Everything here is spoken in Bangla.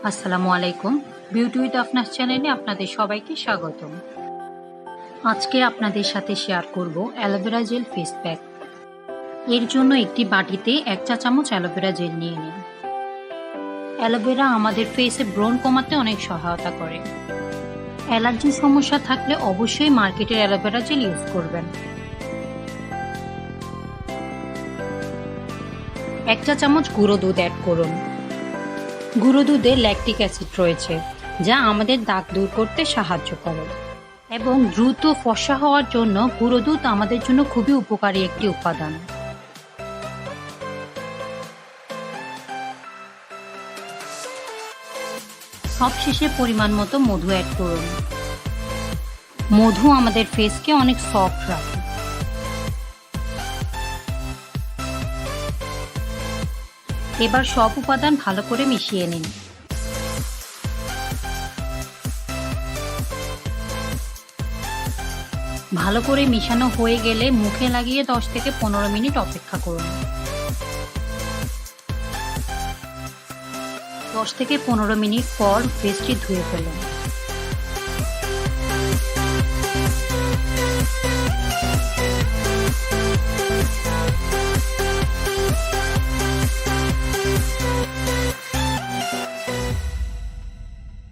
আসসালামু আলাইকুম। বিউটি উইথ আফনাস চ্যানেলে আপনাদের সবাইকে স্বাগতম। আজকে আপনাদের সাথে শেয়ার করব অ্যালোভেরা জেল ফেস প্যাক। এর জন্য একটি বাটিতে 1 চা চামচ অ্যালোভেরা জেল নিয়ে নিন। অ্যালোভেরা আমাদের ফেসে ব্রণ কমাতে অনেক সহায়তা করে। অ্যালার্জির সমস্যা থাকলে অবশ্যই মার্কেটের অ্যালোভেরা জেল ইউজ করবেন। 1 চা চামচ গুঁড়ো দুধ অ্যাড করুন। গুঁড়ো দুধে ল্যাকটিক অ্যাসিড রয়েছে, যা আমাদের দাগ দূর করতে সাহায্য করে এবং দ্রুত ফর্সা হওয়ার জন্য গুঁড়ো দুধ আমাদের জন্য খুবই উপকারী একটি উপাদান। সবশেষে পরিমাণ মতো মধু অ্যাড করুন। মধু আমাদের ফেসকে অনেক সফট রাখে। এবার সব উপাদান ভালো করে মিশিয়ে নিন। ভালো করে মিশানো হয়ে গেলে মুখে লাগিয়ে 10 থেকে 15 মিনিট অপেক্ষা করুন। 10 থেকে 15 মিনিট পর ফেসটি ধুয়ে ফেলুন।